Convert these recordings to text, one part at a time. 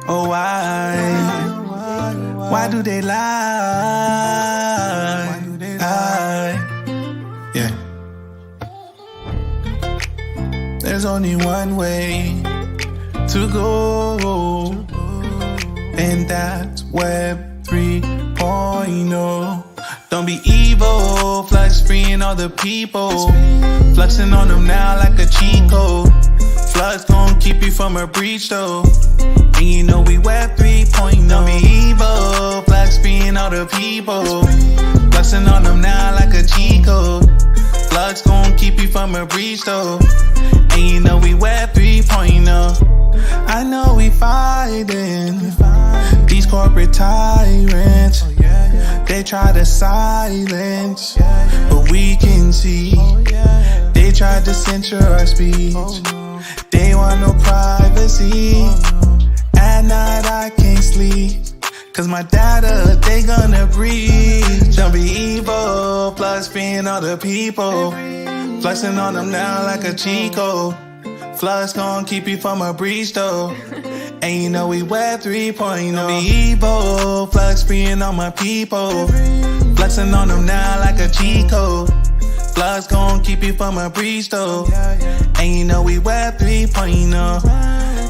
Oh, why do they lie? Yeah. There's only one way to go, and that's Web 3.0. Don't be evil, Flux freeing all the people. Fluxing on them now like a cheat code. Flux gon' keep you from a breach though. And you know we Web 3.0. Don't be evil, Flux freeing all the people. Fluxing on them now like a cheat code. Flux gon' keep you from a breach though. And you know we Web 3.0. I know we fighting these corporate tyrants. They try to silence, but we can see. They tried to censor our speech. They want no privacy. At night I can't sleep, cause my data, they gonna breach. Don't be evil, Flux freeing all the people. Fluxing on them now like a cheat code. Flux gon' keep you from a breach though. And you know we Web 3.0. Don't be evil, Flux freeing all my people. Fluxing on them now like a cheat code. Flux gon' keep you from a breach though. And you know we Web 3.0.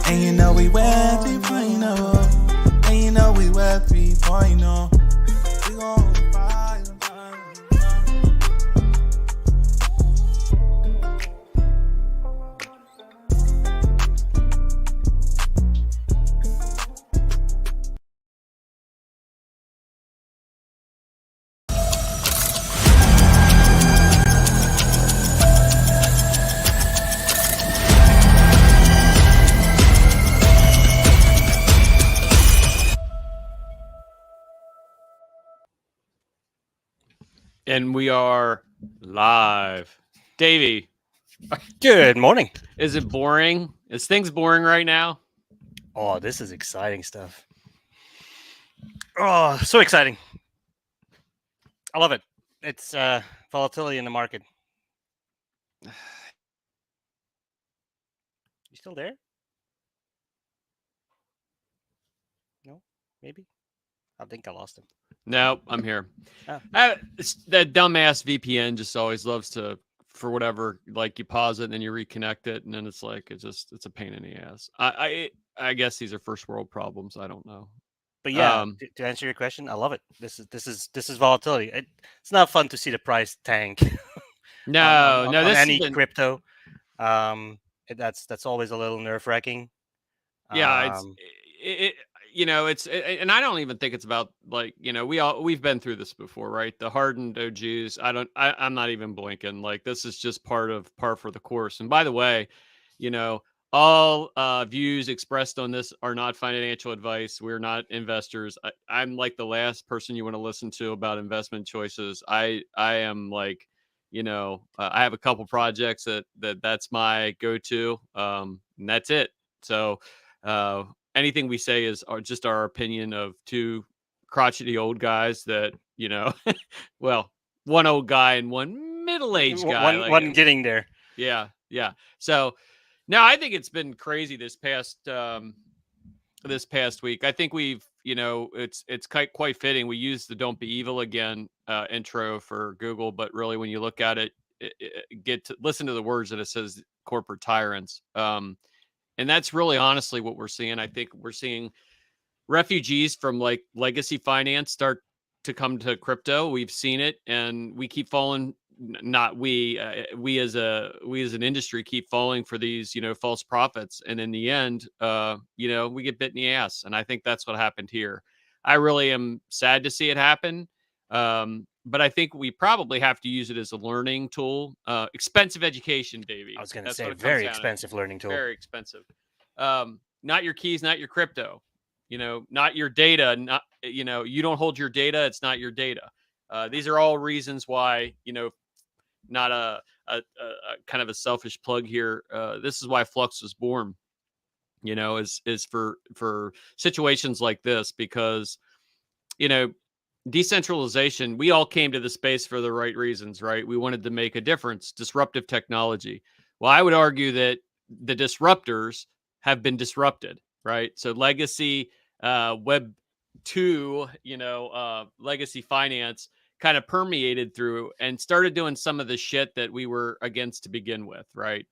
And you know we Web 3.0. And you know we Web 3.0. We gon' fight. And we are live. Davey, Good morning. is it boring? Is things boring right now? Oh, this is exciting stuff. Oh, so exciting. I love it. It's volatility in the market. You still there? No? Maybe? I think I lost him. No, I'm here. Oh. That dumbass VPN just always loves to, for whatever, like you pause it and then you reconnect it, and then it's like it's a pain in the ass. I guess these are first world problems. I don't know. But yeah, to answer your question, I love it. This is volatility. It's not fun to see the price tank. No, on this any crypto. That's always a little nerve wracking. Yeah, it's and I don't even think it's about, like, we've been through this before, right? The hardened OGs. I'm not even blinking. Like, this is just par for the course. And by the way, all views expressed on this are not financial advice. We're not investors. I'm like the last person you want to listen to about investment choices. I am like, I have a couple projects that's my go-to, and that's it. So anything we say is just our opinion of two crotchety old guys that, well, one old guy and one middle-aged guy. One getting there. Yeah. So now I think it's been crazy this past week. I think we've, it's quite fitting. We use the "Don't Be Evil" again intro for Google, but really when you look at it, listen to the words that it says, corporate tyrants. And that's really honestly what we're seeing. I think we're seeing refugees from like legacy finance start to come to crypto. We've seen it, and we keep falling. Not we as an industry keep falling for these, false prophets. And in the end, we get bit in the ass. And I think that's what happened here. I really am sad to see it happen. But I think we probably have to use it as a learning tool. Expensive education, Davey. I was going to say very expensive learning tool. Very expensive. Not your keys, not your crypto. Not your data. Not you don't hold your data. It's not your data. These are all reasons why, not a kind of a selfish plug here. This is why Flux was born. Is for situations like this, because decentralization, we all came to the space for the right reasons, right? We wanted to make a difference, disruptive technology. Well, I would argue that the disruptors have been disrupted, right? So legacy Web 2, legacy finance kind of permeated through and started doing some of the shit that we were against to begin with, right?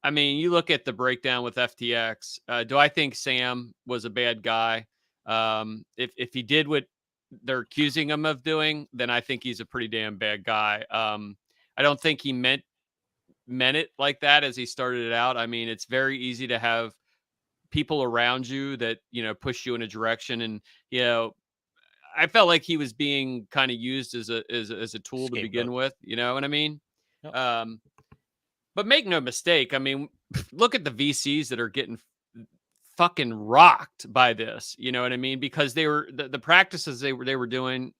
I mean, you look at the breakdown with FTX. Do I think Sam was a bad guy? If he did what they're accusing him of doing, then I think he's a pretty damn bad guy. I don't think he meant it like that as he started it out. I mean, it's very easy to have people around you that push you in a direction, and I felt like he was being kind of used as a tool to begin with. You know what I mean? Yep. But make no mistake. I mean, look at the VCs that are getting fucking rocked by this. You know what I mean? Because they were the practices they were doing,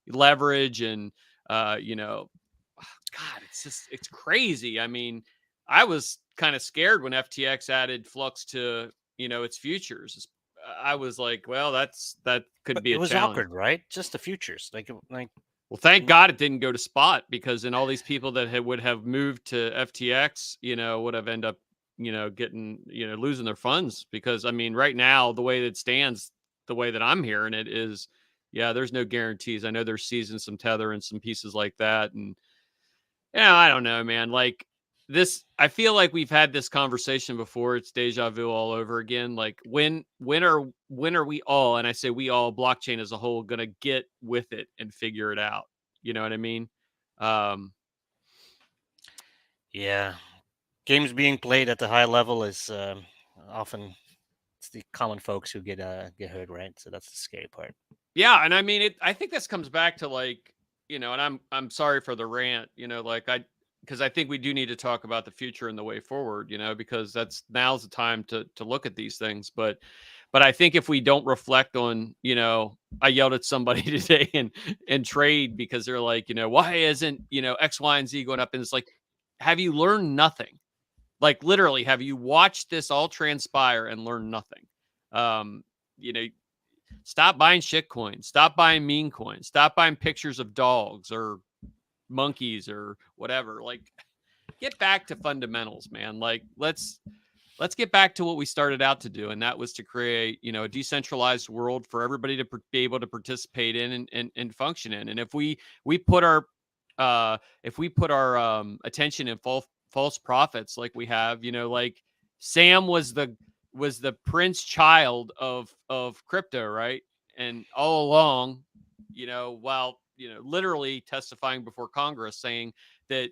leverage and God, it's crazy. I mean, I was kind of scared when FTX added Flux to its futures. I was like, well, that could be a challenge. It was awkward, right? Just the futures, Well, thank God it didn't go to spot, because then all these people that would have moved to FTX, would have ended up, getting, losing their funds. Because I mean, right now, the way that it stands, the way that I'm hearing it is, yeah, there's no guarantees. I know they're seizing some Tether and some pieces like that. And I don't know, man. Like this, I feel like we've had this conversation before. It's deja vu all over again. Like when are we all, and I say we all, blockchain as a whole, gonna get with it and figure it out? You know what I mean? Yeah, games being played at the high level is often it's the common folks who get hurt, right? So that's the scary part. Yeah, and I mean, I think this comes back to like, and I'm sorry for the rant, because I think we do need to talk about the future and the way forward, because now's the time to look at these things. But I think if we don't reflect on, I yelled at somebody today and trade because they're like, why isn't, X, Y, and Z going up? And it's like, have you learned nothing? Like literally, have you watched this all transpire and learned nothing? Stop buying shit coins. Stop buying meme coins. Stop buying pictures of dogs or monkeys or whatever. Like, get back to fundamentals, man. Like, let's get back to what we started out to do, and that was to create, a decentralized world for everybody to be able to participate in and function in. And if we put our attention in false prophets like we have, like Sam was the prince child of crypto, right? And all along, while literally testifying before Congress saying that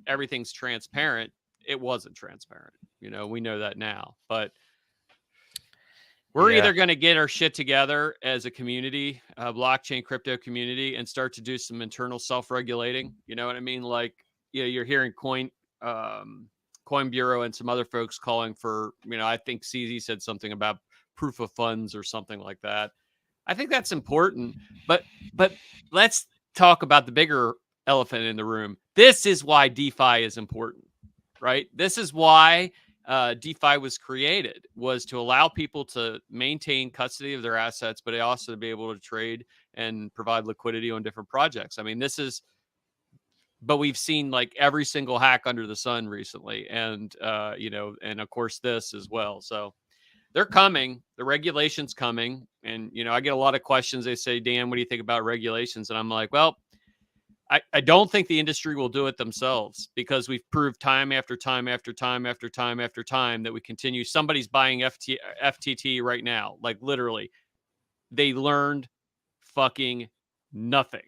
everything's transparent, it wasn't transparent. We know that now, but we're either going to get our shit together as a community, a blockchain crypto community, and start to do some internal self-regulating. You know what I mean? Like, you're hearing Coin Bureau and some other folks calling for, I think CZ said something about proof of funds or something like that. I think that's important, but let's talk about the bigger elephant in the room. This is why DeFi is important, right? This is why DeFi was created, was to allow people to maintain custody of their assets, but also to be able to trade and provide liquidity on different projects. I mean, but we've seen like every single hack under the sun recently, and and of course this as well. So they're coming. The regulation's coming, and I get a lot of questions. They say, Dan, what do you think about regulations? And I'm like, well, I don't think the industry will do it themselves, because we've proved time after time after time after time after time that we continue. Somebody's buying FTT right now. Like literally, they learned fucking nothing.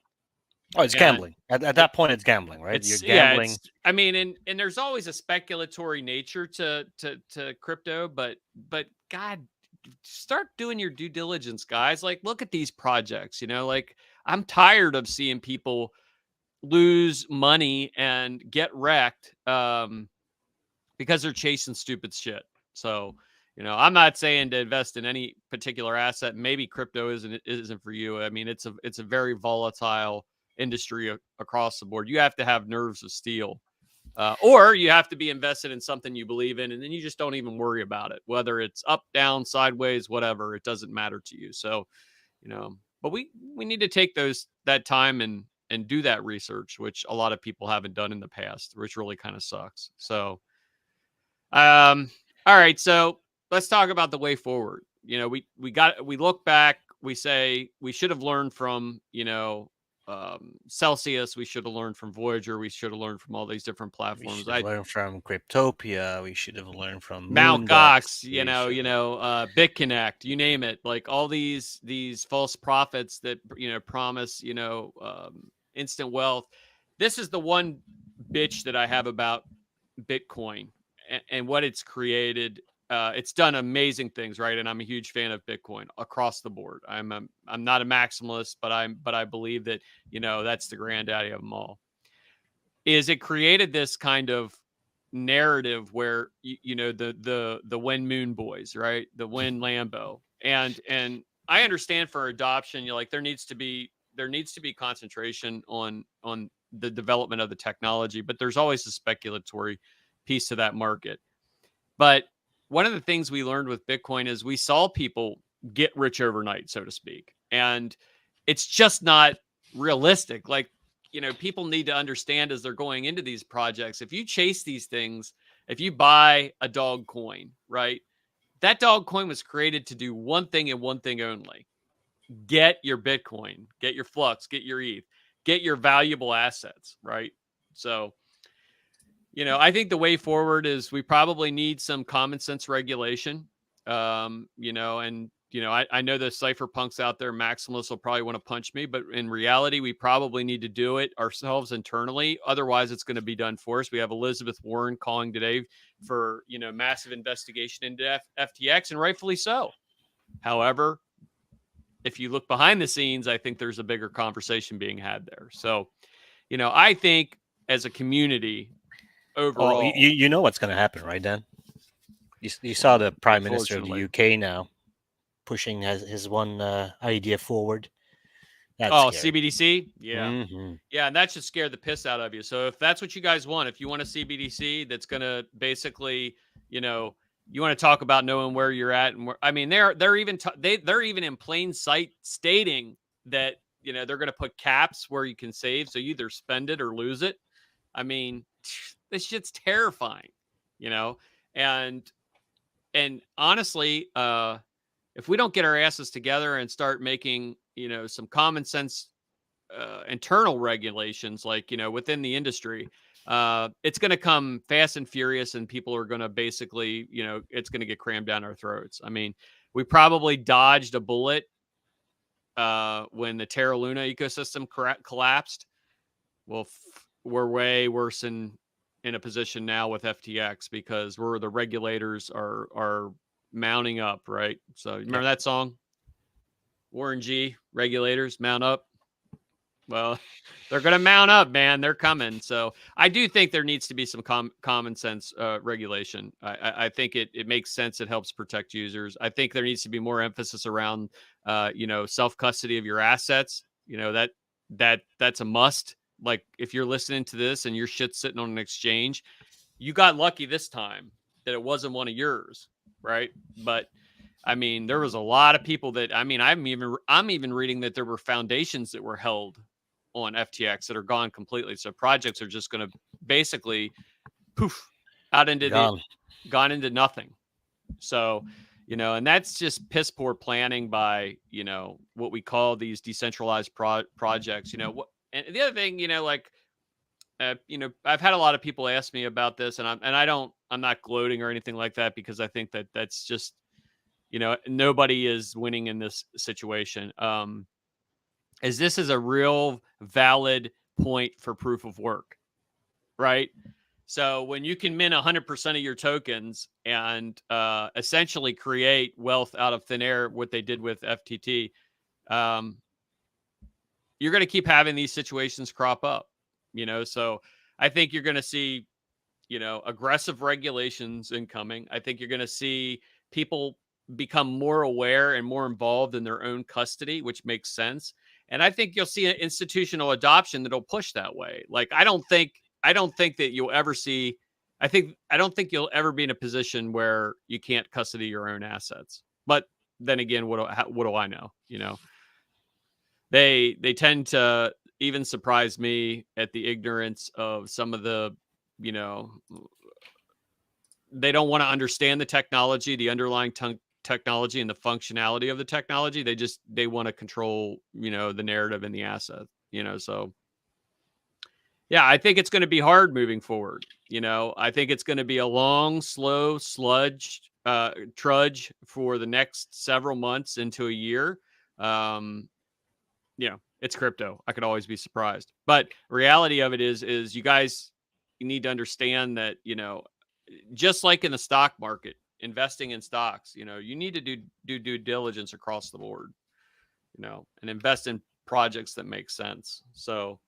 Oh, it's gambling. At that point, it's gambling, right? You're gambling. Yeah, I mean, and there's always a speculatory nature to crypto, but God, start doing your due diligence, guys. Like, look at these projects. Like, I'm tired of seeing people lose money and get wrecked because they're chasing stupid shit. So, I'm not saying to invest in any particular asset. Maybe crypto isn't for you. I mean, it's a very volatile industry across the board. You have to have nerves of steel, or you have to be invested in something you believe in, and then you just don't even worry about it, whether it's up, down, sideways, whatever. It doesn't matter to you. So, but we need to take that time and do that research, which a lot of people haven't done in the past, which really kind of sucks. So, all right. So let's talk about the way forward. You know, we look back, we say we should have learned from, Celsius, we should have learned from Voyager, we should have learned from all these different We platforms. should have learned from Cryptopia. We should have learned from Mount Moondots. Gox, BitConnect, you name it, like all these false prophets that promise instant wealth. This is the one bitch that I have about Bitcoin and what it's created. It's done amazing things, right? And I'm a huge fan of Bitcoin across the board. I'm not a maximalist, but I believe that that's the granddaddy of them all. Is it created this kind of narrative where the Wind Moon Boys, right? The Wind Lambo, and I understand for adoption, there needs to be concentration on the development of the technology, but there's always a speculatory piece to that market. But one of the things we learned with Bitcoin is we saw people get rich overnight, so to speak, and it's just not realistic. Like, people need to understand as they're going into these projects, if you chase these things, if you buy a dog coin, right? That dog coin was created to do one thing and one thing only. Get your Bitcoin, get your Flux, get your ETH, get your valuable assets, right? So, I think the way forward is we probably need some common sense regulation. I know the cypherpunks out there, maximalists, will probably want to punch me, but in reality, we probably need to do it ourselves internally. Otherwise, it's going to be done for us. We have Elizabeth Warren calling today for, massive investigation into FTX, and rightfully so. However, if you look behind the scenes, I think there's a bigger conversation being had there. So, I think as a community overall, you know what's going to happen, right, Dan? You saw the Prime Minister of the UK now pushing his one idea forward. That's scary. CBDC? Yeah. Mm-hmm. Yeah, and that should scare the piss out of you. So if that's what you guys want, if you want a CBDC that's going to basically, you want to talk about knowing where you're at, and where, I mean, they're even in plain sight stating that, they're going to put caps where you can save, so you either spend it or lose it. I mean, this shit's terrifying, and honestly, if we don't get our asses together and start making, some common sense internal regulations, like, within the industry, it's going to come fast and furious, and people are going to basically, it's going to get crammed down our throats. I mean, we probably dodged a bullet when the Terra Luna ecosystem collapsed. Well, we're way worse in a position now with FTX because the regulators are mounting up, right? So remember that song, Warren G, regulators mount up. Well, they're going to mount up, man. They're coming. So I do think there needs to be some common sense regulation. I think it makes sense. It helps protect users. I think there needs to be more emphasis around, self-custody of your assets. That's a must. Like, if you're listening to this and your shit's sitting on an exchange, you got lucky this time that it wasn't one of yours, right? But I mean, there was a lot of people that, I mean, I'm even reading that there were foundations that were held on FTX that are gone completely. So projects are just going to basically poof out into gone into nothing. So, and that's just piss poor planning by, what we call these decentralized projects. And the other thing, I've had a lot of people ask me about this, and I'm not gloating or anything like that, because I think that that's just, nobody is winning in this situation. This is a real valid point for proof of work, right? So when you can mint 100% of your tokens and essentially create wealth out of thin air, what they did with FTT, you're going to keep having these situations crop up, so I think you're going to see, aggressive regulations incoming. I think you're going to see people become more aware and more involved in their own custody, which makes sense. And I think you'll see an institutional adoption that'll push that way. Like, I don't think that you'll ever see, I don't think you'll ever be in a position where you can't custody your own assets. But then again, what do I know? They tend to even surprise me at the ignorance of some of the, they don't want to understand the technology, the underlying technology and the functionality of the technology. They want to control, the narrative and the asset, so yeah, I think it's going to be hard moving forward. I think it's going to be a long, slow trudge for the next several months into a year. It's crypto. I could always be surprised, but reality of it is you guys, you need to understand that, just like in the stock market, investing in stocks, you need to do due diligence across the board, and invest in projects that make sense. So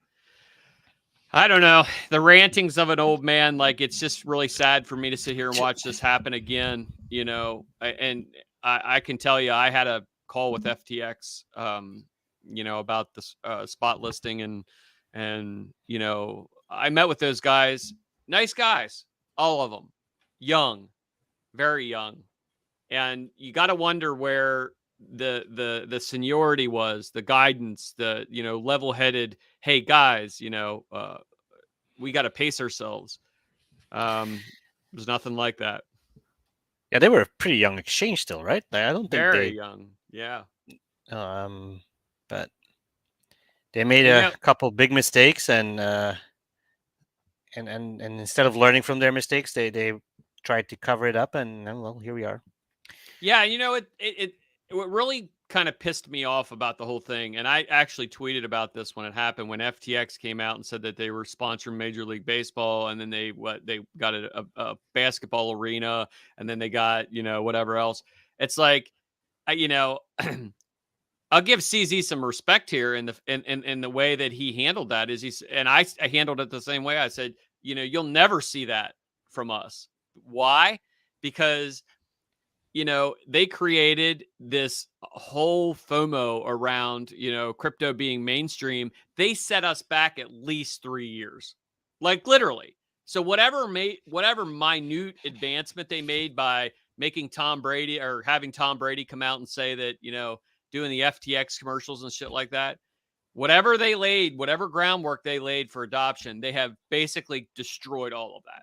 I don't know. The rantings of an old man, like, it's just really sad for me to sit here and watch this happen again, and I can tell you, I had a call with FTX, about this spot listing, and I met with those guys, nice guys, all of them, young, very young, and you got to wonder where the seniority was, the guidance, the level-headed, hey guys, we got to pace ourselves. There's nothing like that. Yeah, they were a pretty young exchange still, right? I don't think Very young. Yeah. But they made a couple big mistakes, and instead of learning from their mistakes, they tried to cover it up, and well, here we are. Yeah, it what really kind of pissed me off about the whole thing, and I actually tweeted about this when it happened, when FTX came out and said that they were sponsoring Major League Baseball, and then they got a basketball arena, and then they got whatever else. It's like, I'll give CZ some respect here in the way that he handled that. I handled it the same way. I said, you'll never see that from us. Why? Because they created this whole FOMO around, crypto being mainstream. They set us back at least 3 years, like literally. So whatever minute advancement they made by making Tom Brady, or having Tom Brady come out and say that, doing the FTX commercials and shit like that, whatever groundwork they laid for adoption, they have basically destroyed all of that.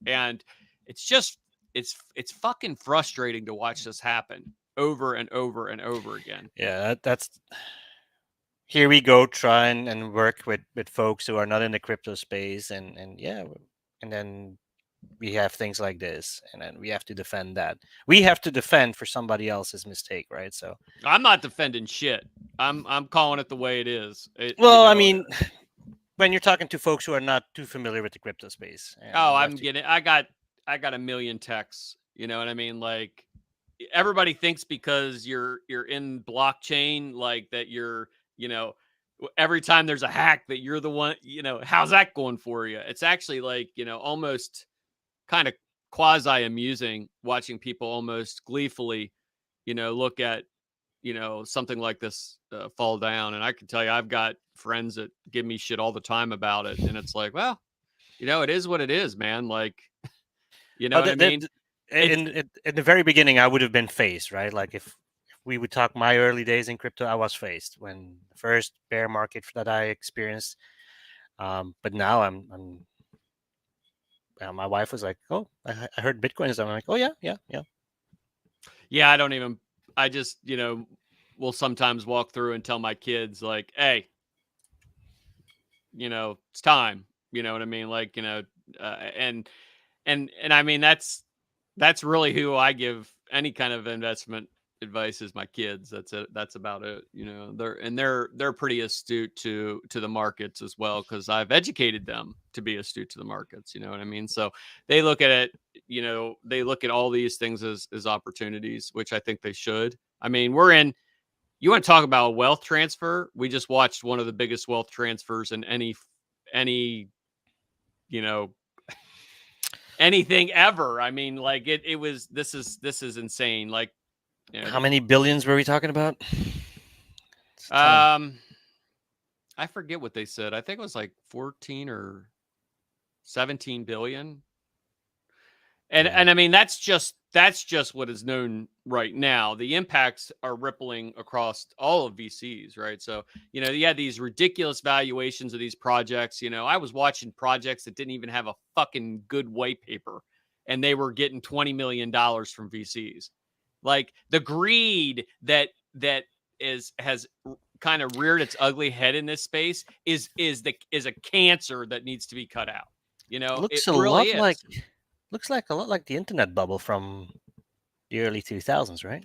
And it's just, it's fucking frustrating to watch this happen over and over and over again. Yeah, that's here we go trying and work with folks who are not in the crypto space, and then we have things like this, and then we have to defend that. We have to defend for somebody else's mistake, right? So I'm not defending shit. I'm calling it the way it is. I mean, when you're talking to folks who are not too familiar with the crypto space. I got a million texts. You know what I mean? Like, everybody thinks because you're in blockchain, like that you're, every time there's a hack that you're the one, how's that going for you? It's actually like, almost kind of quasi amusing watching people almost gleefully, look at, something like this fall down. And I can tell you, I've got friends that give me shit all the time about it. And it's like, well, it is what it is, man. Like, what I mean? In the very beginning, I would have been faced, right? Like if we would talk my early days in crypto, I was faced when the first bear market that I experienced. But now I'm my wife was like, "Oh, I heard Bitcoin." I'm like, "Oh yeah." Yeah, I just, will sometimes walk through and tell my kids, like, hey, it's time. You know what I mean? Like, and I mean, that's really who I give any kind of investment advice, is my kids. That's it. That's about it. They're pretty astute to the markets as well, because I've educated them to be astute to the markets. You know what I mean? So they look at it, they look at all these things as opportunities, which I think they should. I mean, you want to talk about a wealth transfer? We just watched one of the biggest wealth transfers in any anything ever. I mean, like this is insane. Like, how many billions were we talking about? I forget what they said. I think it was like 14 or 17 billion. And I mean, that's just what is known right now. The impacts are rippling across all of VCs, right? So, you had these ridiculous valuations of these projects. I was watching projects that didn't even have a fucking good white paper. and they were getting $20 million from VCs. Like the greed that has kind of reared its ugly head in this space is a cancer that needs to be cut out. You know, Looks it a really lot is. like a lot like the internet bubble from the early 2000s, right?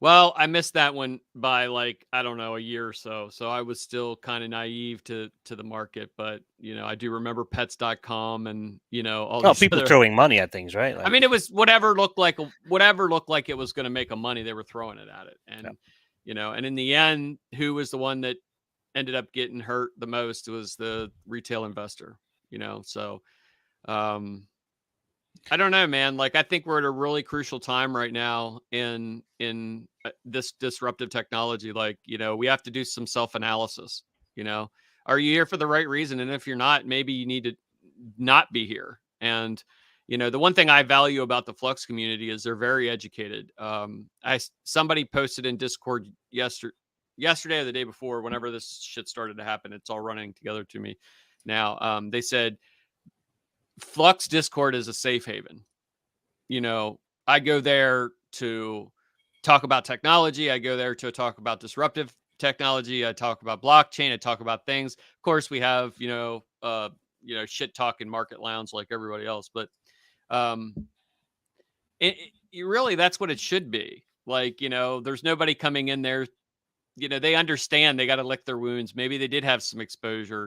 Well, I missed that one by like, I don't know, a year or so. So I was still kind of naive to the market, but you know, I do remember pets.com and, you know, all these People other, throwing money at things, right? I mean, it was whatever looked like it was going to make a money, they were throwing it at it. And, Yeah. you know, and in the end, who was the one that ended up getting hurt the most was the retail investor, you know? So, I don't know, man. Like, I think we're at a really crucial time right now in this disruptive technology. Like, you know, we have to do some self-analysis. You know, are you here for the right reason? And if you're not, maybe you need to not be here. And you know, the one thing I value about the Flux community is they're very educated. Somebody posted in Discord yesterday or the day before, whenever this shit started to happen. It's all running together to me now. They said Flux Discord is a safe haven. You know, I go there to talk about technology. I go there to talk about disruptive technology. I talk about blockchain. I talk about things. Of course, we have, shit talking market lounge like everybody else, but um, really, that's what it should be. Like, you know, there's nobody coming in there. You know, they understand they got to lick their wounds. Maybe they did have some exposure,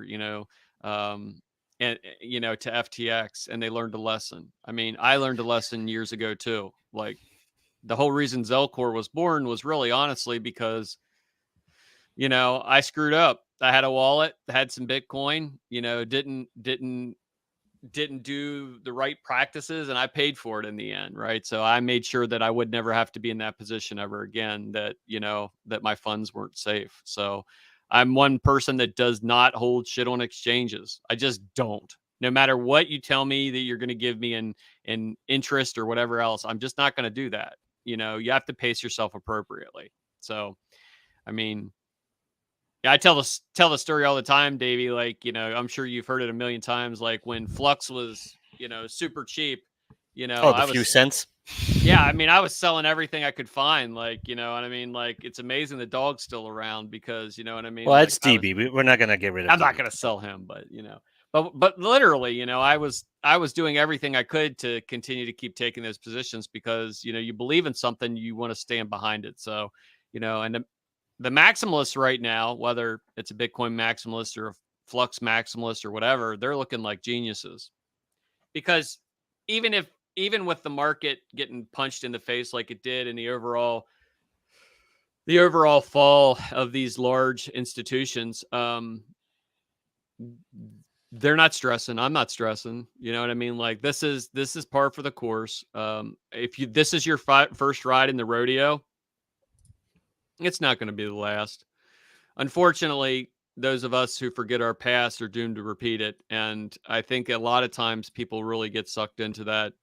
and you know, to FTX, and they learned a lesson. I mean, I learned a lesson years ago too. Like the whole reason Zelcore was born was really honestly because, you know, I screwed up. I had a wallet, had some Bitcoin, you know, didn't do the right practices, and I paid for it in the end, right? So I made sure that I would never have to be in that position ever again, that, you know, that my funds weren't safe. So I'm one person that does not hold shit on exchanges. I just don't. No matter what you tell me that you're going to give me in interest or whatever else, I'm just not going to do that. You know, you have to pace yourself appropriately. So, I mean, yeah, I tell the story all the time, Davey. Like, you know, I'm sure you've heard it a million times. Like when Flux was, you know, super cheap, you know, Oh, the I few was, cents. yeah, I mean, I was selling everything I could find. Like, you know what I mean? Like, it's amazing the dog's still around because, you know what I mean? Well, Like, it's DB. We're not gonna get rid of I'm not DB. going to sell him, but you know, but literally, you know, I was doing everything I could to continue to keep taking those positions because, you know, you believe in something, you want to stand behind it. So, you know, and the maximalists right now, whether it's a Bitcoin maximalist or a Flux maximalist or whatever, they're looking like geniuses because even with the market getting punched in the face like it did in the overall fall of these large institutions, they're not stressing. I'm not stressing. You know what I mean? Like this is par for the course. If this is your first ride in the rodeo, it's not going to be the last. Unfortunately, those of us who forget our past are doomed to repeat it. And I think a lot of times people really get sucked into that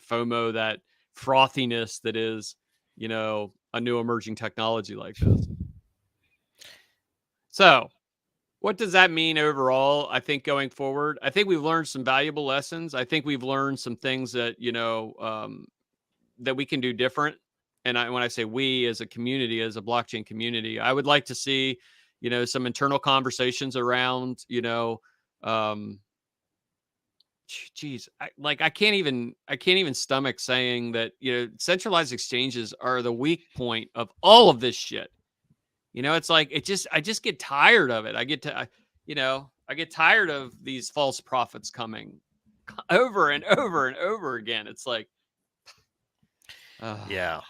FOMO, that frothiness that is, you know, a new emerging technology like this. So, what does that mean overall? I think going forward, I think we've learned some valuable lessons. I think we've learned some things that, you know, that we can do different. And when I say we as a community, as a blockchain community, I would like to see, you know, some internal conversations around, you know, geez, I can't even stomach saying that, you know, centralized exchanges are the weak point of all of this shit. You know, it's like I just get tired of it. I get tired of these false prophets coming over and over and over again. It's like, Yeah.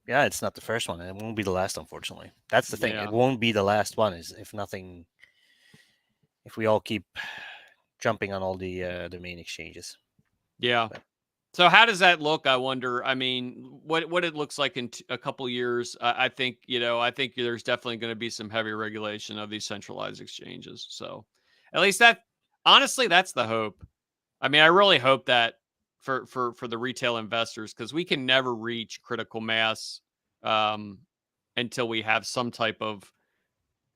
Yeah, it's not the first one, and it won't be the last, unfortunately. That's the thing. yeah. It won't be the last one, is if we all keep jumping on all the main exchanges. Yeah. But So how does that look? I wonder. I mean, what it looks like in a couple years. I think, you know, I think there's definitely going to be some heavy regulation of these centralized exchanges. So at least honestly, that's the hope. I mean, I really hope that for the retail investors, because we can never reach critical mass until we have some type of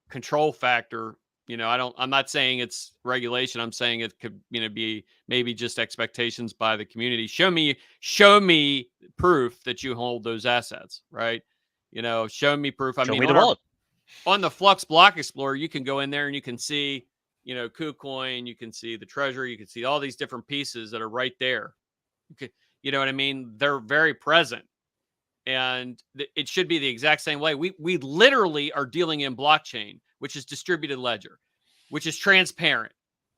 control factor I'm not saying it's regulation. I'm saying it could, be maybe just expectations by the community. Show me proof that you hold those assets, right? Show me proof. I Show mean, me the wallet. on the Flux Block Explorer, you can go in there and you can see, KuCoin, you can see the treasury, you can see all these different pieces that are right there. You know what I mean? They're very present. And it should be the exact same way. We literally are dealing in blockchain, which is distributed ledger, which is transparent.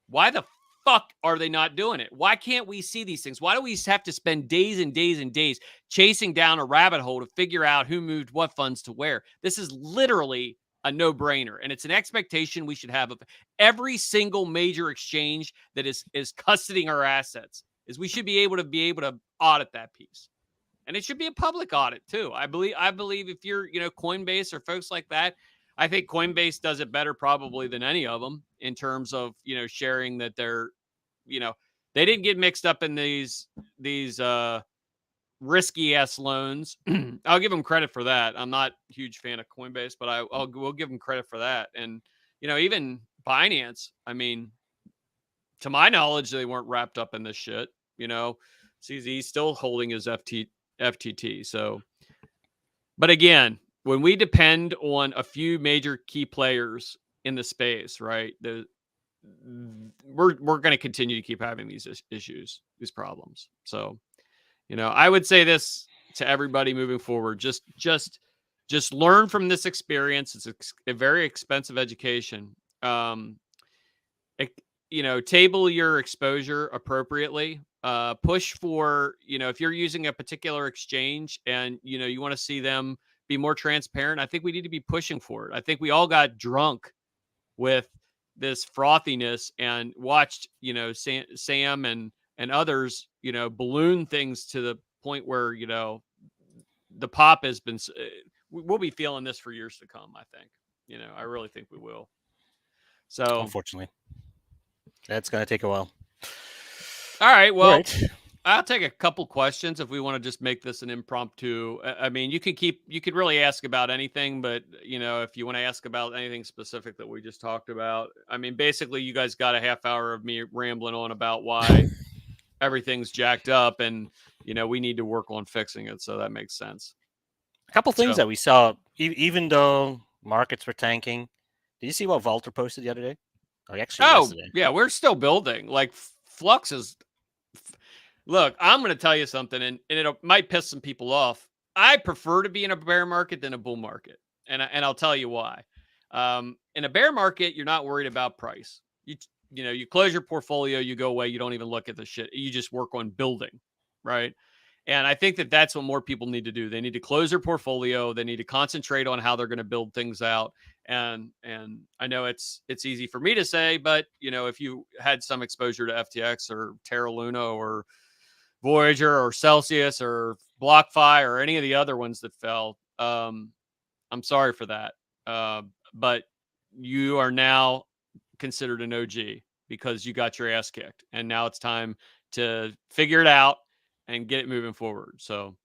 Why the fuck are they not doing it? Why can't we see these things? Why do we have to spend days and days and days chasing down a rabbit hole to figure out who moved what funds to where? This is literally a no-brainer, and it's an expectation we should have of every single major exchange that is custodying our assets. Is we should be able to audit that piece. And it should be a public audit too. I believe if you're, Coinbase or folks like that, I think Coinbase does it better probably than any of them in terms of, sharing that they're, they didn't get mixed up in these risky ass loans. I'll give them credit for that. I'm not a huge fan of Coinbase, but we'll give them credit for that. And, even Binance, I mean, to my knowledge, they weren't wrapped up in this shit, CZ's still holding his FTT. So, but again, when we depend on a few major key players in the space, right? We're going to continue to keep having these issues, these problems. So, I would say this to everybody moving forward: just learn from this experience. It's a very expensive education. Table your exposure appropriately. Push for, if you're using a particular exchange and, you want to see them be more transparent, I think we need to be pushing for it. I think we all got drunk with this frothiness and watched, Sam and others, balloon things to the point where, the pop has been, we'll be feeling this for years to come. I think, I really think we will. So unfortunately, that's going to take a while. All right. Well, I'll take a couple questions if we want to just make this an impromptu. I mean, you could really ask about anything, but if you want to ask about anything specific that we just talked about, I mean, basically you guys got a half hour of me rambling on about why everything's jacked up and, we need to work on fixing it. So that makes sense. A couple things that we saw, even though markets were tanking. Did you see what Walter posted the other day? Yesterday. Yeah, we're still building. Like Flux is. Look, I'm going to tell you something, and it might piss some people off. I prefer to be in a bear market than a bull market, and I'll tell you why. In a bear market, you're not worried about price. You close your portfolio, you go away, you don't even look at the shit. You just work on building, right? And I think that that's what more people need to do. They need to close their portfolio. They need to concentrate on how they're going to build things out. And I know it's easy for me to say, but if you had some exposure to FTX or Terra Luna or Voyager or Celsius or BlockFi or any of the other ones that fell, I'm sorry for that. But you are now considered an OG because you got your ass kicked. And now it's time to figure it out and get it moving forward. So,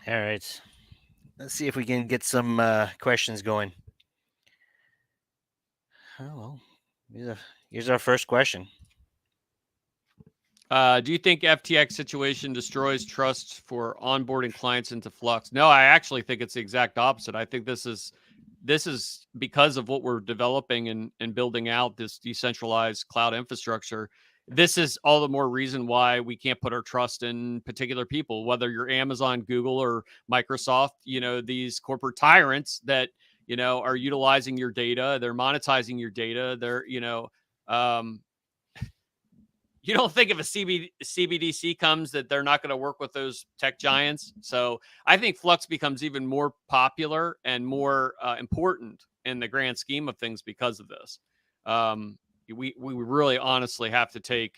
all right, let's see if we can get some questions going. Oh well, here's our first question. Do you think FTX situation destroys trust for onboarding clients into Flux? No, I actually think it's the exact opposite. I think this is because of what we're developing and building out this decentralized cloud infrastructure. This is all the more reason why we can't put our trust in particular people, whether you're Amazon, Google, or Microsoft, these corporate tyrants that, are utilizing your data. They're monetizing your data. They're, you don't think if a CBDC comes that they're not going to work with those tech giants. So I think Flux becomes even more popular and more important in the grand scheme of things because of this. We really honestly have to take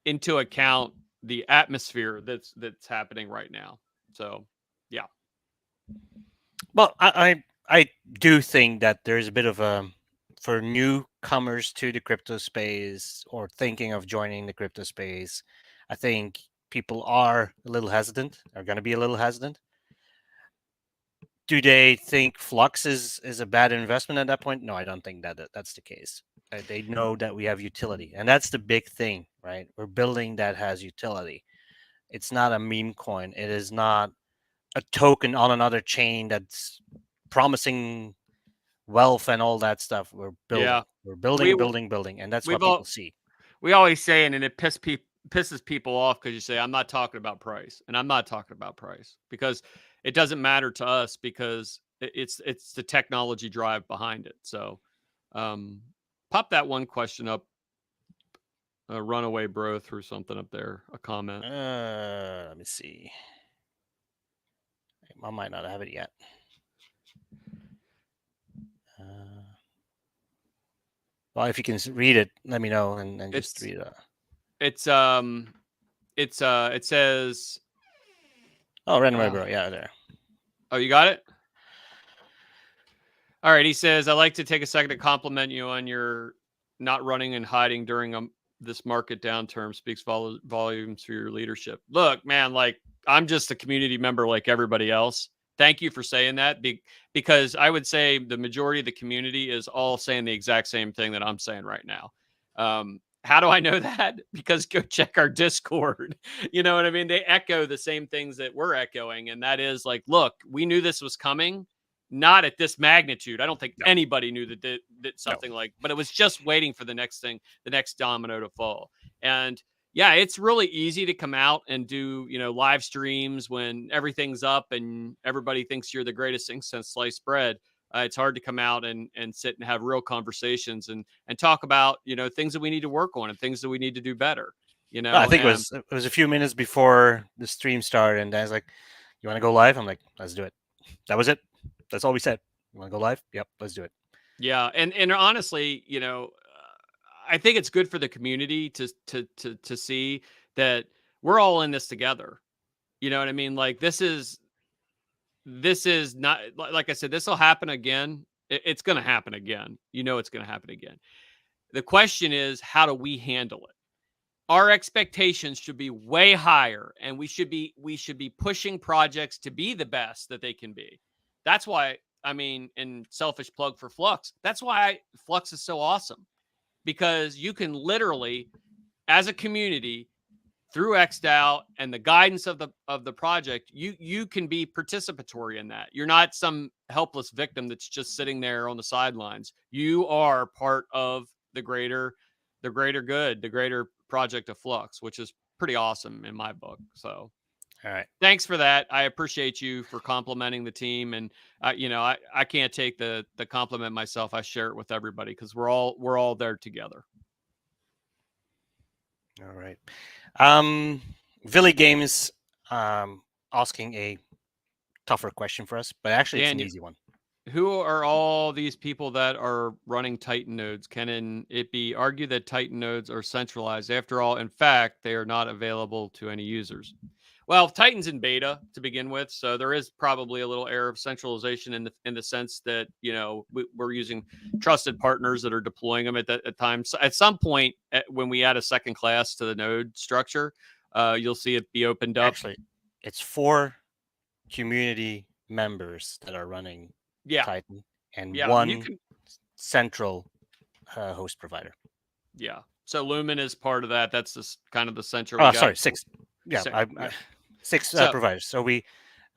into account the atmosphere that's happening right now. So, yeah. Well, I do think that there's a bit of a, for newcomers to the crypto space or thinking of joining the crypto space, I think people are a little hesitant, are going to be a little hesitant. Do they think Flux is a bad investment at that point? No, I don't think that's the case. They know that we have utility, and that's the big thing, right? We're building that has utility. It's not a meme coin. It is not a token on another chain that's promising wealth and all that stuff. We're building. Yeah. We're We building, and that's we've what people all see. we always say, and it pisses people off because you say I'm not talking about price, and I'm not talking about price because it doesn't matter to us because it's the technology drive behind it. So, um, pop that one question up. Runaway bro threw something up there, a comment. Let me see. I might not have it yet. Well, if you can read it, let me know and just read it. It says. Oh, Runaway bro, yeah, there. Oh, you got it. All right. He says, "I'd like to take a second to compliment you on your not running and hiding during this market downturn. Speaks volumes for your leadership." Look, man, like I'm just a community member like everybody else. Thank you for saying that because I would say the majority of the community is all saying the exact same thing that I'm saying right now. How do I know that? Because go check our Discord. You know what I mean? They echo the same things that we're echoing. And that is like, look, we knew this was coming, not at this magnitude. I don't think anybody knew that something like, but it was just waiting for the next thing, the next domino to fall. And yeah, it's really easy to come out and do, live streams when everything's up and everybody thinks you're the greatest thing since sliced bread. It's hard to come out and sit and have real conversations and talk about, things that we need to work on and things that we need to do better. I think it was a few minutes before the stream started, and Dan's like, "You want to go live?" I'm like, "Let's do it." That was it. That's all we said. You want to go live? Yep, let's do it. Yeah, and honestly, I think it's good for the community to see that we're all in this together. You know what I mean? Like this is not, like I said, this will happen again. It's going to happen again. It's going to happen again. The question is, how do we handle it? Our expectations should be way higher, and we should be pushing projects to be the best that they can be. That's why, in selfish plug for Flux, that's why Flux is so awesome, because you can literally, as a community, through XDAO and the guidance of the project, you can be participatory in that. You're not some helpless victim that's just sitting there on the sidelines. You are part of the greater good, the greater project of Flux, which is pretty awesome in my book. So, all right, thanks for that. I appreciate you for complimenting the team, and I can't take the compliment myself. I share it with everybody because we're all there together. All right. Villy Games asking a tougher question for us, but actually it's an easy one. Who are all these people that are running Titan nodes? Can it be argued that Titan nodes are centralized? After all, in fact, they are not available to any users. Well, Titan's in beta to begin with, so there is probably a little air of centralization in the sense that we're using trusted partners that are deploying them at times. At some point, when we add a second class to the node structure, you'll see it be opened up. Actually, it's 4 community members that are running Titan and one central host provider. Yeah. So Lumen is part of that. That's just kind of the center. Oh, sorry, 6. Yeah, 6 providers. So we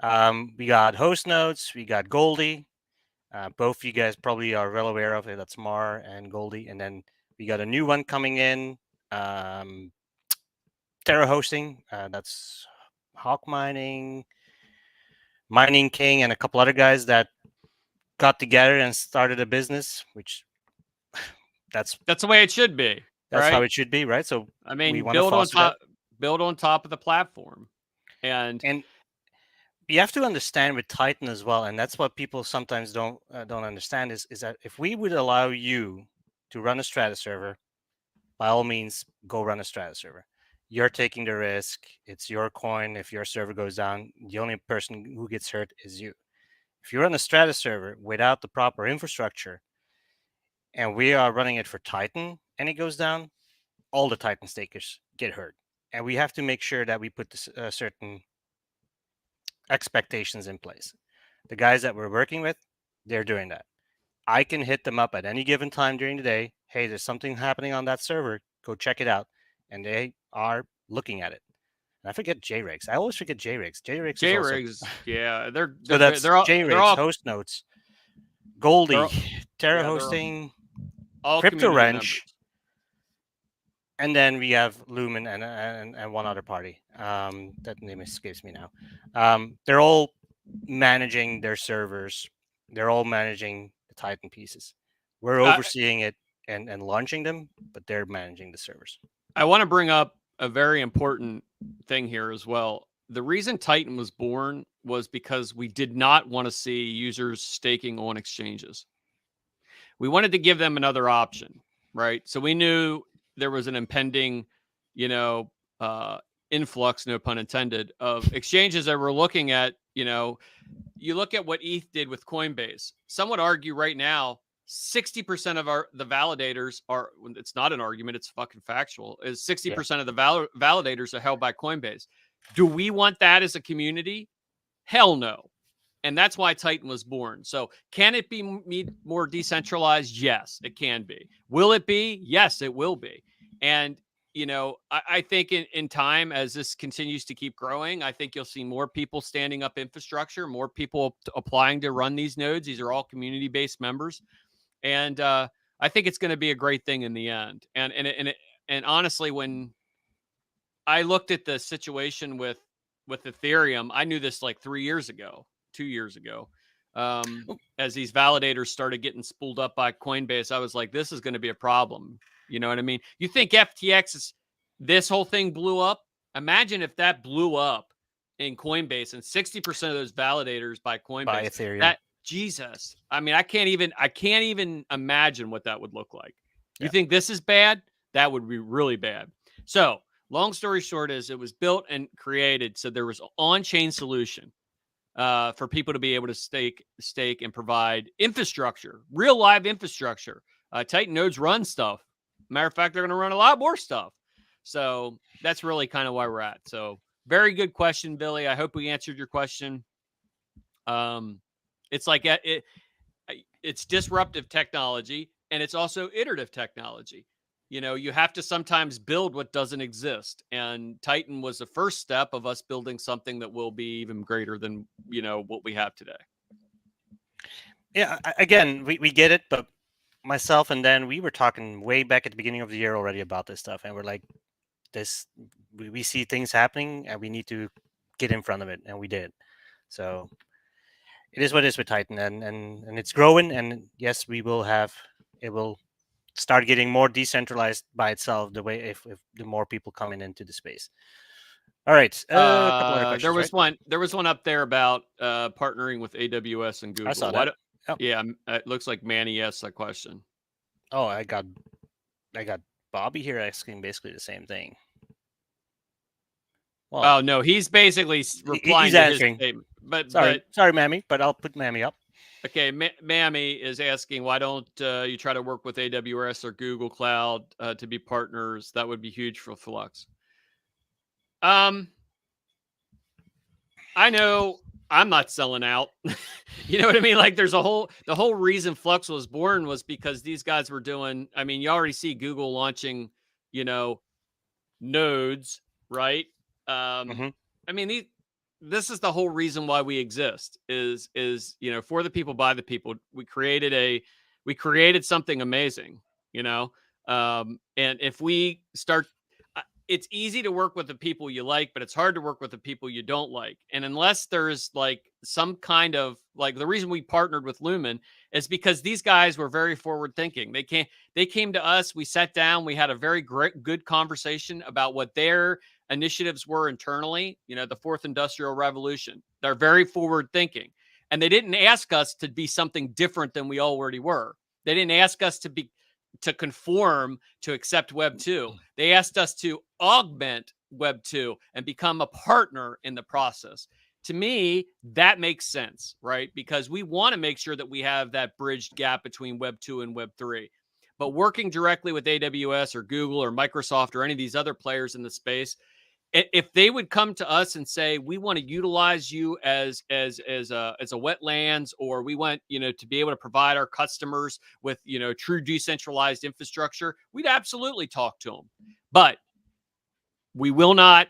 got host nodes, we got Goldie. Both you guys probably are well aware of it. That's Mar and Goldie, and then we got a new one coming in, Terra Hosting. That's Hawk Mining, Mining King, and a couple other guys that got together and started a business, which that's the way it should be. That's how it should be, right? So build on top of the platform, and you have to understand with Titan as well, and that's what people sometimes don't understand is that if we would allow you to run a Strata server, by all means, go run a Strata server. You're taking the risk. It's your coin. If your server goes down, the only person who gets hurt is you. If you run a Strata server without the proper infrastructure, and we are running it for Titan, and it goes down, all the Titan stakers get hurt. And we have to make sure that we put certain expectations in place. The guys that we're working with, they're doing that. I can hit them up at any given time during the day. Hey, there's something happening on that server. Go check it out. And they are looking at it. And I forget JRigs. I always forget JRigs. JRigs is also JRigs, yeah, so that's they're all JRigs, host notes, Goldie, they're Terra yeah, they're Hosting, all Crypto community Wrench, members. and then we have Lumen and one other party. That name escapes me now. They're all managing their servers. They're all managing the Titan pieces. We're overseeing it and launching them, but they're managing the servers. I want to bring up a very important thing here as well. The reason Titan was born was because we did not want to see users staking on exchanges. We wanted to give them another option, right? So we knew there was an impending, you know, influx, no pun intended, of exchanges that were looking at, you look at what ETH did with Coinbase. Some would argue right now 60% of the validators are, it's not an argument, it's fucking factual, is 60% of the validators are held by Coinbase. Do we want that as a community? Hell no. And that's why Titan was born. So can it be more decentralized? Yes, it can be. Will it be? Yes, it will be. And, I think in time, as this continues to keep growing, I think you'll see more people standing up infrastructure, more people applying to run these nodes. These are all community-based members. And I think it's going to be a great thing in the end. And honestly, when I looked at the situation with Ethereum, I knew this like 2 years ago, as these validators started getting spooled up by Coinbase. I was like, this is going to be a problem. You know what I mean? You think this whole thing blew up? Imagine if that blew up in Coinbase and 60% of those validators by Coinbase. By Ethereum. Jesus. I mean, I can't even imagine what that would look like. You think this is bad? That would be really bad. So, long story short is it was built and created so there was an on-chain solution for people to be able to stake and provide infrastructure, real live infrastructure. Titan nodes run stuff. Matter of fact, they're going to run a lot more stuff. So that's really kind of why we're at. So very good question, Billy. I hope we answered your question. It's like it's disruptive technology, and it's also iterative technology. You have to sometimes build what doesn't exist. And Titan was the first step of us building something that will be even greater than, what we have today. Yeah, again, we get it, but myself and Dan, we were talking way back at the beginning of the year already about this stuff. And we're like, we see things happening and we need to get in front of it. And we did. So it is what it is with Titan, and it's growing. And yes, it will start getting more decentralized by itself the way if the more people coming into the space. All right, a couple other questions. There was one up there about partnering with AWS and Google. I saw that. Yeah, it looks like Manny asked that question. Oh, I got Bobby here asking basically the same thing. Well, no, he's basically replying to his statement. But sorry, Mammy, but I'll put Mammy up. Okay, Mammy is asking, why don't you try to work with AWS or Google Cloud to be partners? That would be huge for Flux. I know I'm not selling out. You know what I mean? Like the whole reason Flux was born was because these guys were doing, I mean, you already see Google launching, nodes, right? I mean, this is the whole reason why we exist is, for the people, by the people. We created something amazing, and if we start, it's easy to work with the people you like, but it's hard to work with the people you don't like. And unless there's like some kind of like, the reason we partnered with Lumen is because these guys were very forward thinking. They came to us, we sat down, we had a very good conversation about what their initiatives were internally, the fourth industrial revolution. They're very forward thinking, and they didn't ask us to be something different than we already were. They didn't ask us to conform to accept Web 2. They asked us to augment Web 2 and become a partner in the process. To me, that makes sense, right? Because we want to make sure that we have that bridged gap between Web 2 and Web 3. But working directly with AWS or Google or Microsoft or any of these other players in the space, if they would come to us and say, we want to utilize you as a wetlands, or we want, to be able to provide our customers with, true decentralized infrastructure, we'd absolutely talk to them. But we will not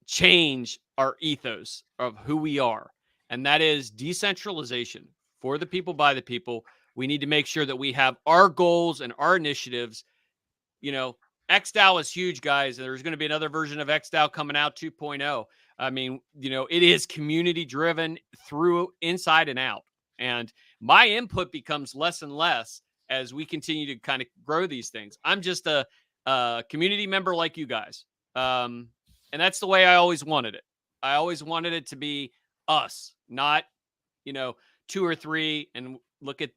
change our ethos of who we are. And that is decentralization for the people, by the people. We need to make sure that we have our goals and our initiatives. XDAO is huge, guys. There's going to be another version of XDAO coming out 2.0. I mean, it is community driven through inside and out. And my input becomes less and less as we continue to kind of grow these things. I'm just a community member like you guys. And that's the way I always wanted it. I always wanted it to be us, not, 2 or 3. And look at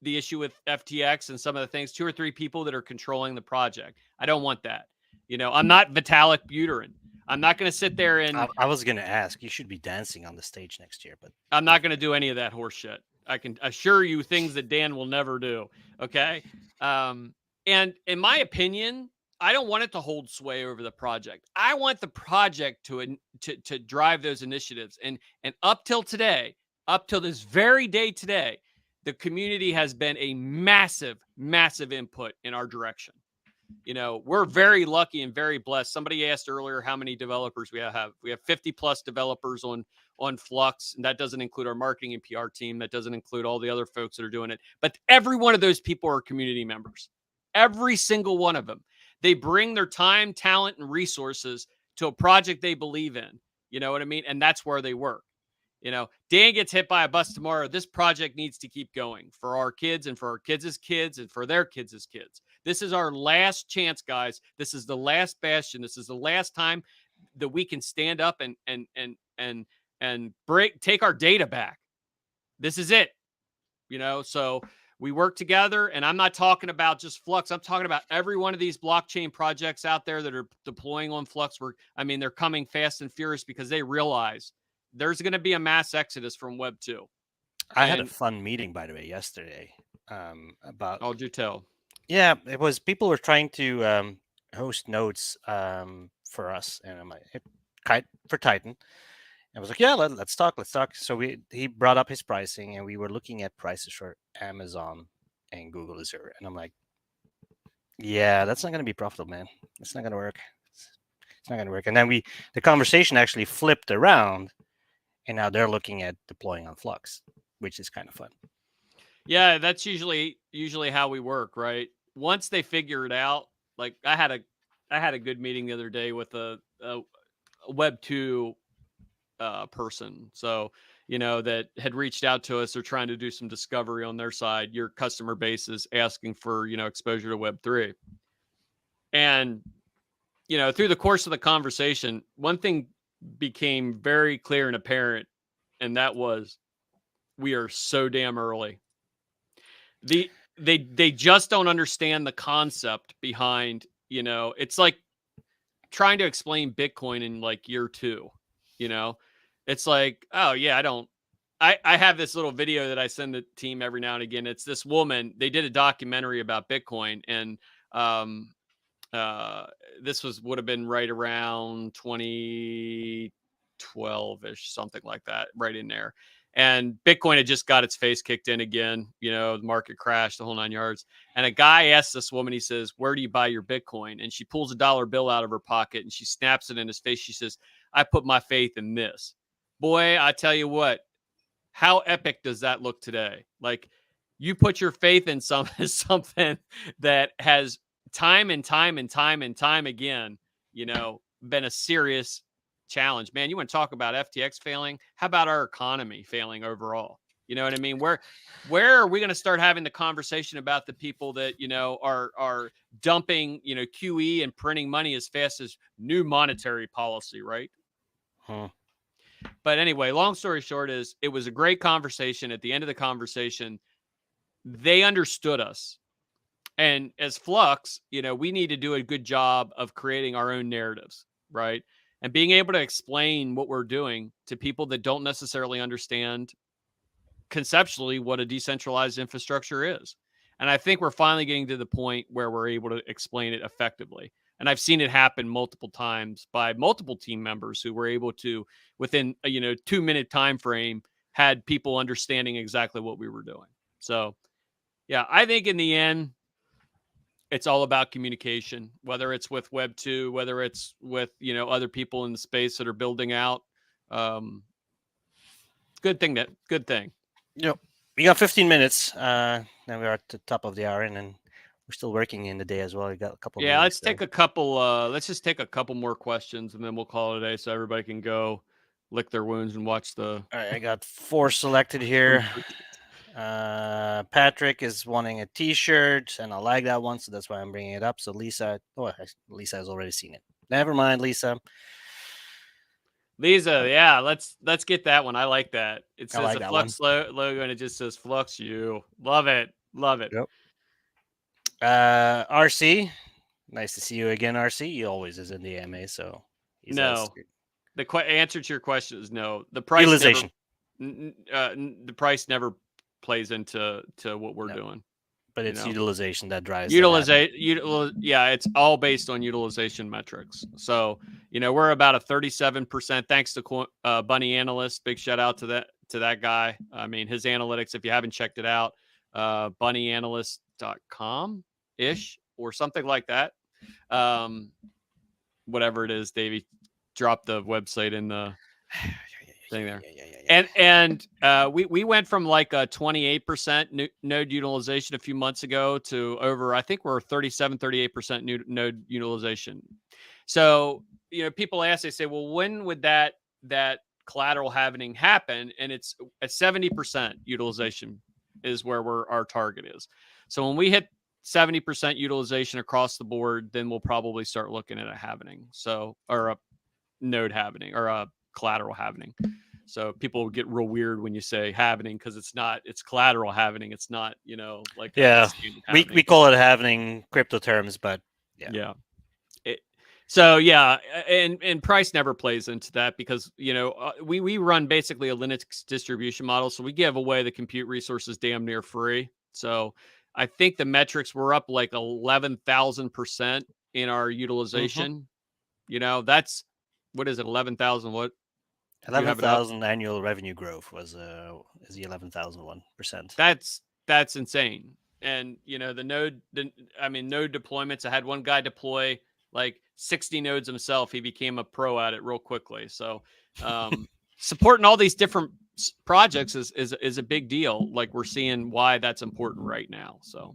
the issue with FTX and some of the things, 2 or 3 people that are controlling the project. I don't want that. I'm not Vitalik Buterin. I'm not going to sit there and I was going to ask, you should be dancing on the stage next year, but I'm not going to do any of that horse shit. I can assure you things that Dan will never do. Okay. And in my opinion, I don't want it to hold sway over the project. I want the project to drive those initiatives. And up till today, up till this very day today, the community has been a massive, massive input in our direction. We're very lucky and very blessed. Somebody asked earlier how many developers we have. We have 50 plus developers on Flux, and that doesn't include our marketing and PR team. That doesn't include all the other folks that are doing it. But every one of those people are community members. Every single one of them. They bring their time, talent, and resources to a project they believe in. You know what I mean? And that's where they work. Dan gets hit by a bus tomorrow. This project needs to keep going for our kids and for our kids' kids and for their kids' kids. This is our last chance, guys. This is the last bastion. This is the last time that we can stand up and take our data back. This is it. So we work together, and I'm not talking about just Flux. I'm talking about every one of these blockchain projects out there that are deploying on Flux. They're coming fast and furious because they realize there's going to be a mass exodus from Web 2. I had a fun meeting, by the way, yesterday about. Oh, do tell. Yeah, it was people were trying to host nodes for us, and I'm like, for Titan. I was like, yeah, let's talk. So he brought up his pricing, and we were looking at prices for Amazon and Google Azure, and I'm like, yeah, that's not going to be profitable, man. It's not going to work. It's not going to work. And then the conversation actually flipped around. And now they're looking at deploying on Flux, which is kind of fun. Yeah, that's usually how we work, right? Once they figure it out, like I had a good meeting the other day with a Web 2 person. So, that had reached out to us. They're trying to do some discovery on their side. Your customer base is asking for, exposure to Web 3. And, through the course of the conversation, one thing became very clear and apparent, and that was we are so damn early. They just don't understand the concept behind, it's like trying to explain Bitcoin in like year 2. It's like, oh yeah, I have this little video that I send the team every now and again. It's this woman, they did a documentary about Bitcoin, and this would have been right around 2012-ish, something like that, right in there. And Bitcoin had just got its face kicked in again. The market crashed, the whole 9 yards. And a guy asked this woman, he says, where do you buy your Bitcoin? And she pulls a dollar bill out of her pocket and she snaps it in his face. She says, I put my faith in this. Boy, I tell you what, how epic does that look today? Like, you put your faith in something that has time and time again, been a serious challenge. Man, you want to talk about FTX failing? How about our economy failing overall? You know what I mean? Where are we going to start having the conversation about the people that, are dumping, QE and printing money as fast as new monetary policy, right? But anyway, long story short is it was a great conversation. At the end of the conversation, they understood us. And as Flux, we need to do a good job of creating our own narratives, right? And being able to explain what we're doing to people that don't necessarily understand conceptually what a decentralized infrastructure is. And I think we're finally getting to the point where we're able to explain it effectively. And I've seen it happen multiple times by multiple team members who were able to, within a 2-minute time frame, had people understanding exactly what we were doing. So yeah, I think in the end, it's all about communication, whether it's with Web 2, whether it's with, other people in the space that are building out. Good thing. Yep. We got 15 minutes. Now we're at the top of the hour, and then we're still working in the day as well. We got a couple. Yeah, let's take a couple. Let's just take a couple more questions, and then we'll call it a day, so everybody can go lick their wounds and watch the. All right, I got 4 selected here. Patrick is wanting a T-shirt, and I like that one, so that's why I'm bringing it up. So Lisa has already seen it. Never mind, Lisa. Yeah, let's get that one. I like that. It says like a that Flux logo, and it just says Flux You. Love it. Yep. RC, nice to see you again, RC. He always is in the AMA, so no. The answer to your question is no. The price utilization. The price never plays into what we're doing. But it's utilization that drives utilization. Yeah, it's all based on utilization metrics. So we're about a 37%. Thanks to Bunny Analyst. Big shout out to that guy. I mean, his analytics. If you haven't checked it out, bunnyanalyst.com ish or something like that. Whatever it is, Davey, drop the website in the thing there. And we went from like a 28% node utilization a few months ago to over, I think we're 38% node utilization. So, people ask, they say, well, when would that collateral halvening happen? And it's at 70% utilization is where our target is. So when we hit 70% utilization across the board, then we'll probably start looking at a halvening. So, or a node halvening or a collateral halvening. So people get real weird when you say halvening because it's collateral halvening. It's not, like we call it halvening crypto terms, but yeah. And price never plays into that because we run basically a Linux distribution model, so we give away the compute resources damn near free. So I think the metrics were up like 11,000% in our utilization. That's what is it? 11,000 what? 11,000 annual revenue growth is the 11,001%. That's insane. And the node deployments. I had one guy deploy like 60 nodes himself. He became a pro at it real quickly. So supporting all these different projects is a big deal. Like we're seeing why that's important right now. So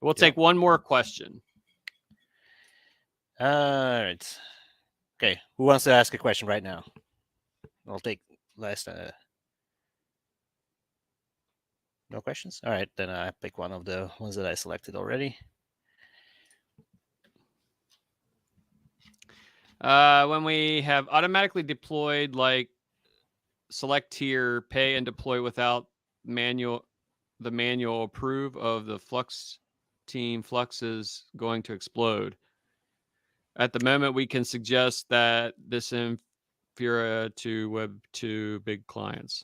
we'll take one more question. All right. Okay. Who wants to ask a question right now? I'll take last. No questions? All right. Then I pick one of the ones that I selected already. When we have automatically deployed, like select tier, pay and deploy without the manual approve of the Flux team, Flux is going to explode. At the moment, we can suggest that this inferior to Web 2 big clients.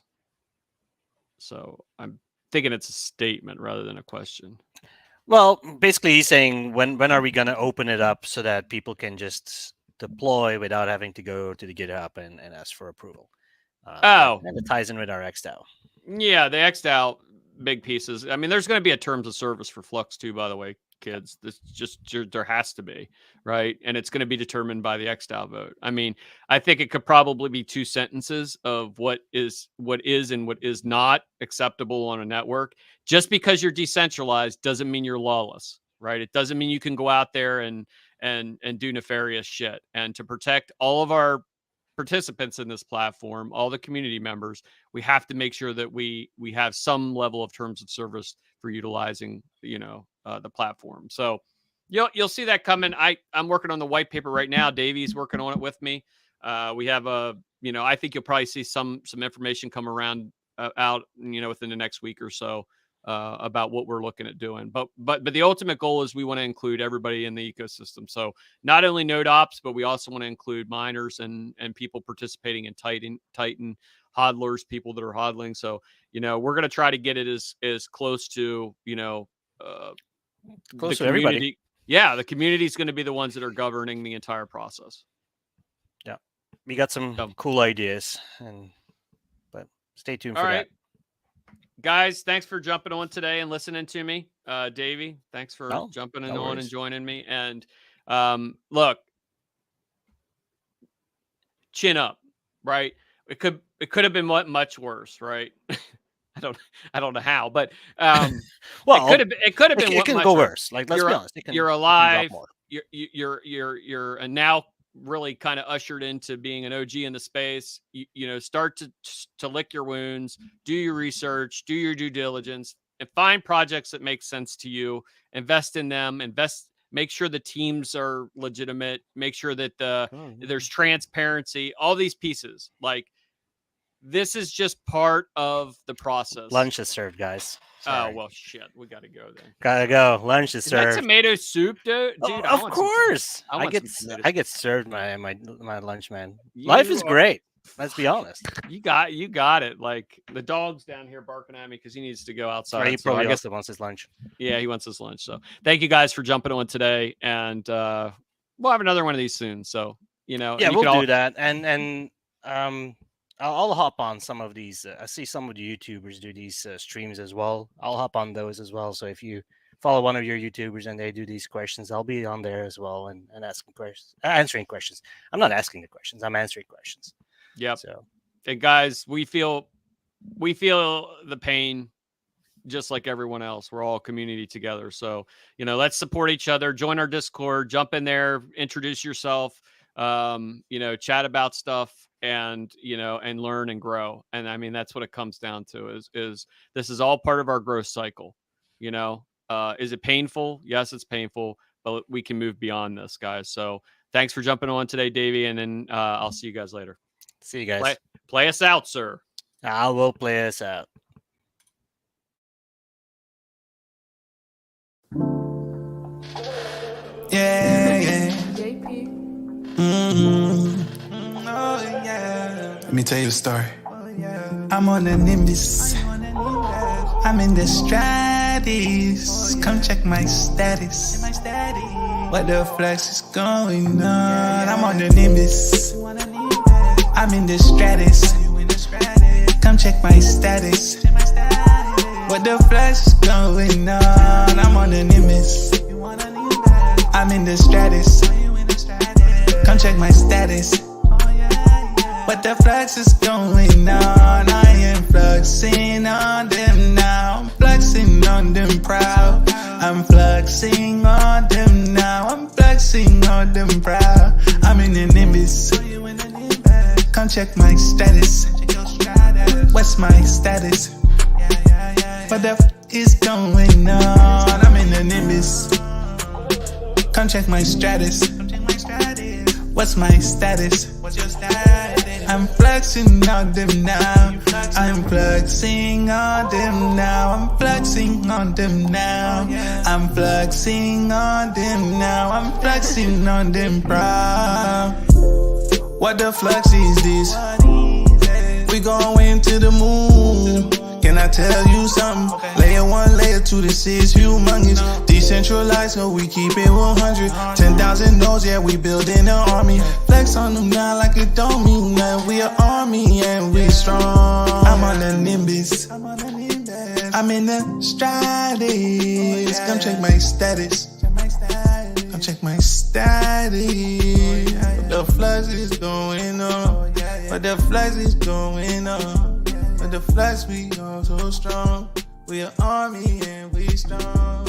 So I'm thinking it's a statement rather than a question. Well, basically, he's saying when are we going to open it up so that people can just deploy without having to go to the GitHub and ask for approval? And it ties in with our XDAO. Yeah, the XDAO big pieces. I mean, there's going to be a terms of service for Flux too, by the way, kids. This there has to be, right? And it's going to be determined by the XDAO vote. I mean, I think it could probably be 2 sentences of what is and what is not acceptable on a network. Just because you're decentralized doesn't mean you're lawless, right? It doesn't mean you can go out there and do nefarious shit. And to protect all of our participants in this platform, all the community members, we have to make sure that we have some level of terms of service for utilizing, the platform. So you'll see that coming. I'm working on the white paper right now. Davey's working on it with me. We have I think you'll probably see some information come around out, within the next week or so. About what we're looking at doing, but the ultimate goal is we want to include everybody in the ecosystem. So not only node ops, but we also want to include miners and people participating in Titan hodlers, people that are hodling. So we're going to try to get it as close to close to everybody. yeah, the community is going to be the ones that are governing the entire process. Yeah, we got some cool ideas, but stay tuned for that. Guys, thanks for jumping on today and listening to me. Davey, thanks for jumping on and joining me. And look, chin up, right? It could have been much worse, right? I don't know how, but well, it could have been. It can go worse. Like, let's be honest, you're alive. You're now really kind of ushered into being an OG in the space. You start to lick your wounds, do your research, do your due diligence, and find projects that make sense to you. Invest in them. Make sure the teams are legitimate. Make sure that there's transparency. All these pieces, like. This is just part of the process. Lunch is served, guys. Sorry. Oh, well, shit. We got to go then. Gotta go. Lunch is served. That tomato soup, dude? Of course. I get served my lunch, man. Life is great. Let's be honest. You got it. Like, the dog's down here barking at me because he needs to go outside. Right, he probably also wants his lunch. Yeah, he wants his lunch. So thank you guys for jumping on today. And we'll have another one of these soon. So, yeah, we'll do that. And I'll hop on some of these. I see some of the YouTubers do these streams as well. I'll hop on those as well. So if you follow one of your YouTubers and they do these questions, I'll be on there as well and asking questions, answering questions. I'm not asking the questions. I'm answering questions. Yeah. So, and guys, we feel the pain just like everyone else. We're all a community together. So, let's support each other. Join our Discord. Jump in there. Introduce yourself. Chat about stuff. And and learn and grow. And I mean, that's what it comes down to is this is all part of our growth cycle. Is it painful? Yes, it's painful, but we can move beyond this, guys. So thanks for jumping on today, Davey. And then I'll see you guys later. See you guys. Play us out, sir. I will play us out. Yeah. Let me tell you a story. I'm on a Nimbus. I'm in the Stratus. Come check my status. What the Flux is going on? I'm on the Nimbus. I'm in the Stratus. Come check my status. What the Flux is going on? I'm on the Nimbus. I'm in the Stratus. Come check my status. What the Flux is going on? I am fluxing on them now. I'm fluxing on them proud. I'm fluxing on them now. I'm fluxing on them proud. I'm in the Nimbus. Come check my status. What's my status? What the F is going on? I'm in the Nimbus. Come check my status. What's my status? I'm fluxing on them now. I'm fluxing on them now. I'm fluxing on them now. I'm fluxing on them now. I'm fluxing on them proud. What the flux is this? We going to the moon. Can I tell you something? Layer 1, layer 2, this is humongous. Decentralized, so we keep it 100. 10,000 nodes, yeah, we building an army. Flex on them now like it don't mean that. We an army and we strong. I'm on the Nimbus. I'm in the Stratus. Come check my status. Come check my status. What the Flux is going on? What the Flux is going on? But the Flux, we are so strong. We an army and we strong.